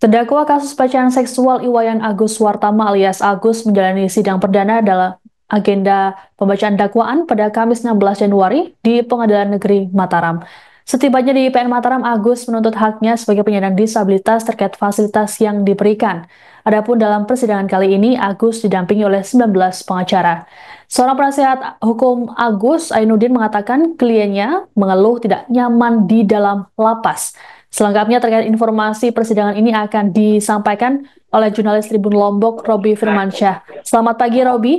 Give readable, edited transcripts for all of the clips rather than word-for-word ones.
Terdakwa kasus pelecehan seksual Iwayan Agus Wartama alias Agus menjalani sidang perdana dalam agenda pembacaan dakwaan pada Kamis 16 Januari di Pengadilan Negeri Mataram. Setibanya di PN Mataram, Agus menuntut haknya sebagai penyandang disabilitas terkait fasilitas yang diberikan. Adapun dalam persidangan kali ini, Agus didampingi oleh 19 pengacara. Seorang penasihat hukum Agus, Ainuddin, mengatakan kliennya mengeluh tidak nyaman di dalam lapas. Selengkapnya terkait informasi persidangan ini akan disampaikan oleh jurnalis Tribun Lombok, Robi Firmansyah. Selamat pagi, Robi.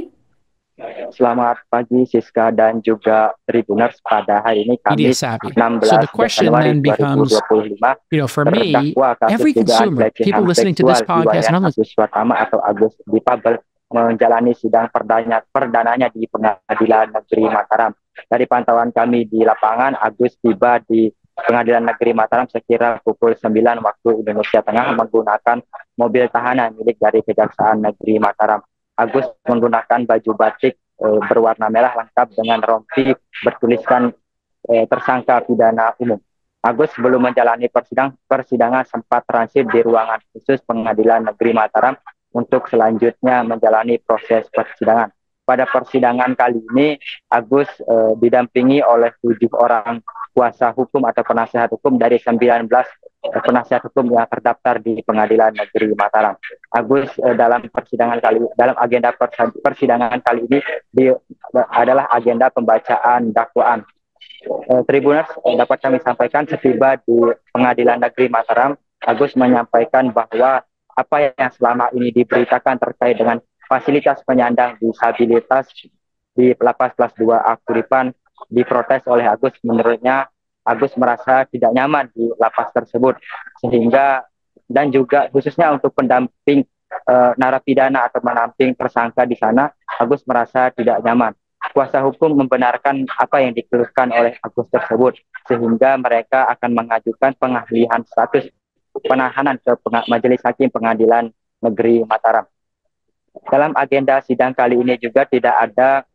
Selamat pagi, Siska dan juga Tribuners. Pada hari ini Kamis 16 Januari 2025, for me, every consumer, people listening to this podcast, and Agus Wartama atau Agus Difabel menjalani sidang perdananya di Pengadilan Negeri Mataram. Dari pantauan kami di lapangan, Agus tiba di Pengadilan Negeri Mataram sekira pukul 9 waktu Indonesia Tengah menggunakan mobil tahanan milik dari Kejaksaan Negeri Mataram. Agus menggunakan baju batik berwarna merah lengkap dengan rompi bertuliskan tersangka pidana umum. Agus sebelum menjalani persidangan sempat transit di ruangan khusus Pengadilan Negeri Mataram untuk selanjutnya menjalani proses persidangan. Pada persidangan kali ini, Agus didampingi oleh 7 orang kuasa hukum atau penasihat hukum dari 19 penasihat hukum yang terdaftar di Pengadilan Negeri Mataram. Agus dalam agenda persidangan kali ini adalah agenda pembacaan dakwaan. Tribuners, dapat kami sampaikan setiba di Pengadilan Negeri Mataram, Agus menyampaikan bahwa apa yang selama ini diberitakan terkait dengan fasilitas penyandang disabilitas di lapas kelas 2 Akuripan diprotes oleh Agus. Menurutnya, Agus merasa tidak nyaman di lapas tersebut, sehingga dan juga khususnya untuk pendamping narapidana atau menamping tersangka di sana, Agus merasa tidak nyaman. Kuasa hukum membenarkan apa yang dikeluhkan oleh Agus tersebut, sehingga mereka akan mengajukan pengalihan status penahanan ke Majelis Hakim Pengadilan Negeri Mataram. Dalam agenda sidang kali ini juga tidak ada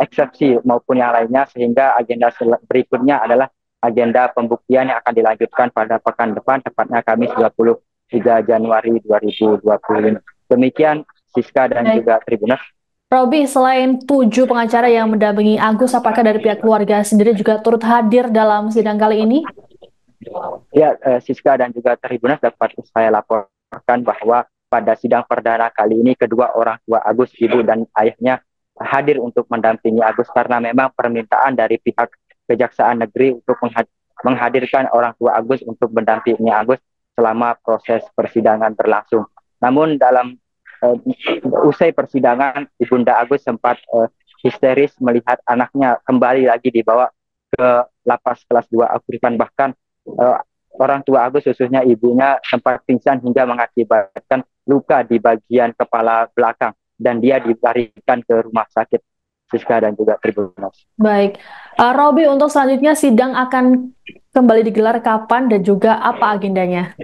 eksepsi maupun yang lainnya, sehingga agenda berikutnya adalah agenda pembuktian yang akan dilanjutkan pada pekan depan, tepatnya Kamis 23 Januari 2025. Demikian Siska dan juga Tribuners. Robi, selain 7 pengacara yang mendampingi Agus, apakah dari pihak keluarga sendiri juga turut hadir dalam sidang kali ini? Ya, Siska dan juga Tribuners, dapat saya laporkan bahwa pada sidang perdana kali ini kedua orang tua Agus, ibu dan ayahnya, hadir untuk mendampingi Agus karena memang permintaan dari pihak Kejaksaan Negeri untuk menghadirkan orang tua Agus untuk mendampingi Agus selama proses persidangan berlangsung. Namun dalam usai persidangan, Ibunda Agus sempat histeris melihat anaknya kembali lagi dibawa ke lapas kelas 2 Akuripan. Bahkan orang tua Agus, khususnya ibunya, sempat pingsan hingga mengakibatkan luka di bagian kepala belakang dan dia dilarikan ke rumah sakit. Siska dan juga Tribuners. Baik, Robi, untuk selanjutnya sidang akan kembali digelar kapan dan juga apa agendanya?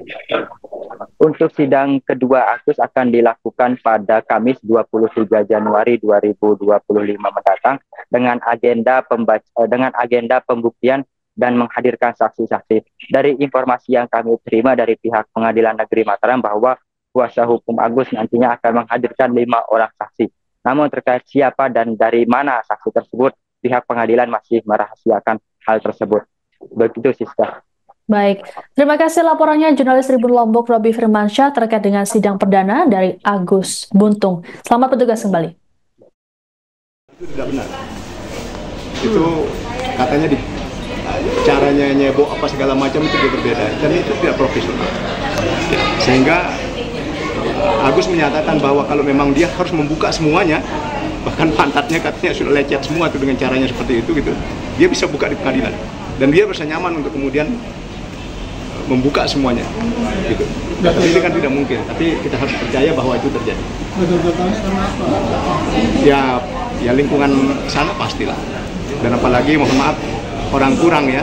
Untuk sidang kedua Agus akan dilakukan pada Kamis 23 Januari 2025 mendatang dengan agenda pembuktian dan menghadirkan saksi-saksi. Dari informasi yang kami terima dari pihak Pengadilan Negeri Mataram bahwa kuasa hukum Agus nantinya akan menghadirkan 5 orang saksi. Namun terkait siapa dan dari mana saksi tersebut, pihak pengadilan masih merahasiakan hal tersebut. Begitu, Siska. Baik, terima kasih laporannya jurnalis Tribun Lombok Robi Firmansyah terkait dengan sidang perdana dari Agus Buntung. Selamat bertugas kembali. Itu tidak benar. Itu katanya caranya nyebok apa segala macam itu berbeda dan itu tidak profesional. Sehingga Agus menyatakan bahwa kalau memang dia harus membuka semuanya, bahkan pantatnya katanya sudah lecet semua tuh dengan caranya seperti itu gitu, dia bisa buka di pengadilan dan dia bisa nyaman untuk kemudian membuka semuanya gitu. Tapi ini kan tidak mungkin, tapi kita harus percaya bahwa itu terjadi. Ya lingkungan sana pastilah, dan apalagi mohon maaf orang kurang ya,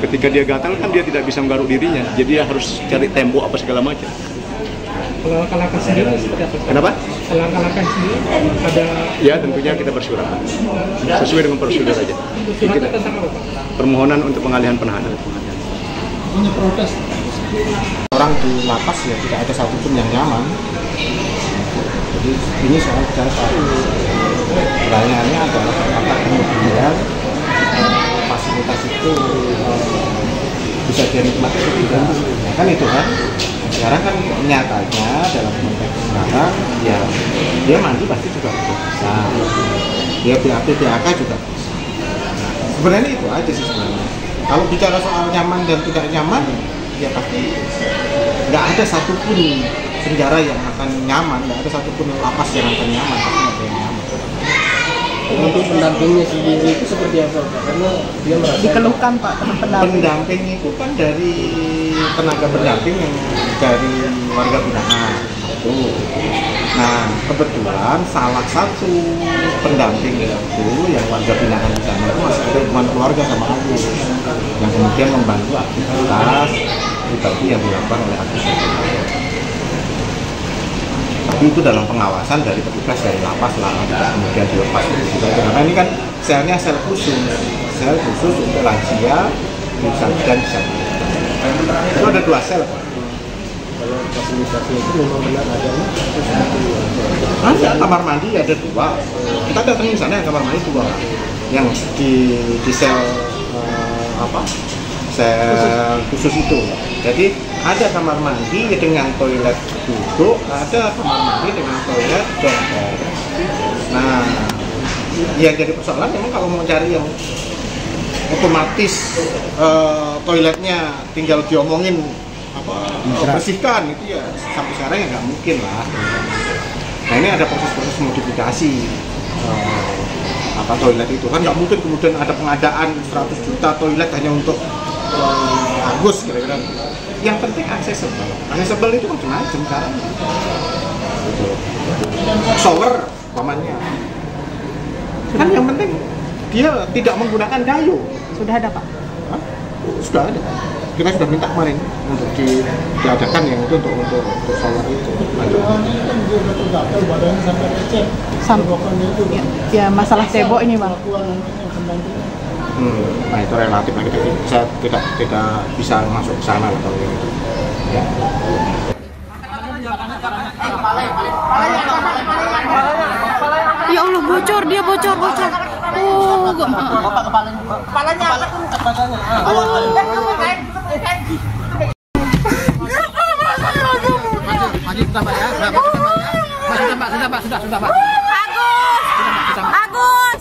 ketika dia gatal kan dia tidak bisa menggaruk dirinya, jadi dia harus cari tembok apa segala macam. Kalau langkah sendiri seperti apa? Kenapa? Langkah sendiri ada? Ya tentunya kita bersurat sesuai dengan prosedur saja. Suratnya tentang apa? Permohonan untuk pengalihan penahanan. Punya protes. orang di lapas ya tidak ada satupun yang nyaman. Jadi ini soal dasar. Pertanyaannya adalah apakah kemudian fasilitas itu bisa dinikmati atau tidak? Nah, kan itu kan. Sekarang kan nyatanya dalam konteks sekarang ya dia mandi pasti juga bisa. Dia BAP BAK juga bisa. Sebenarnya itu aja sih sebenarnya. Kalau bicara soal nyaman dan tidak nyaman, ya pasti nggak ada satupun penjara yang akan nyaman, nggak ada satupun lapas yang akan nyaman, pasti nggak ada yang nyaman. Untuk pendampingnya sendiri itu seperti apa Pak? Karena dia merasa dikeluhkan Pak pendamping itu kan dari tenaga pendamping yang dari warga binaan itu. Nah kebetulan salah satu pendamping itu yang warga binaan di sana itu masih ada hubungan keluarga sama Agus yang kemudian membantu aktivitas pribadi yang dilakukan oleh Agus. Tapi itu dalam pengawasan dari petugas dari lapas lah, kemudian dilepas begitu saja. Karena ini kan selnya sel khusus untuk lansia dan disabilitas. Itu ada 2 sel. kalau fasilitasnya itu memang benar adanya. Ada kamar mandi ada 2. Kita datang di sana kamar mandi 2 yang di sel sel khusus itu. Jadi ada kamar mandi dengan toilet duduk, ada kamar mandi dengan toilet dongker. Nah, yang jadi persoalan memang kalau mau cari yang otomatis toiletnya tinggal diomongin bersihkan itu ya sampai sekarang ya nggak mungkin lah. Nah ini ada proses-proses modifikasi toilet itu kan nggak mungkin kemudian ada pengadaan 100 juta toilet hanya untuk Agus kira-kira. Yang penting accessible itu macam-macam cara. Shower pamannya. Kan yang penting dia tidak menggunakan kayu. Sudah ada Pak? Hah? Sudah ada. Kita sudah minta kemarin untuk diadakan yang itu untuk shower itu. Ya masalah tembok ini Bang. Nah itu relatif, saya tidak bisa masuk ke sana kalau itu. Ya. Ya Allah bocor, dia bocor. Oh, kepalanya apa tuh? Sudah, Pak. Agus.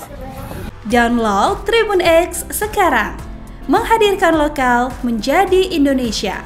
Download Tribun X sekarang. Menghadirkan lokal menjadi Indonesia.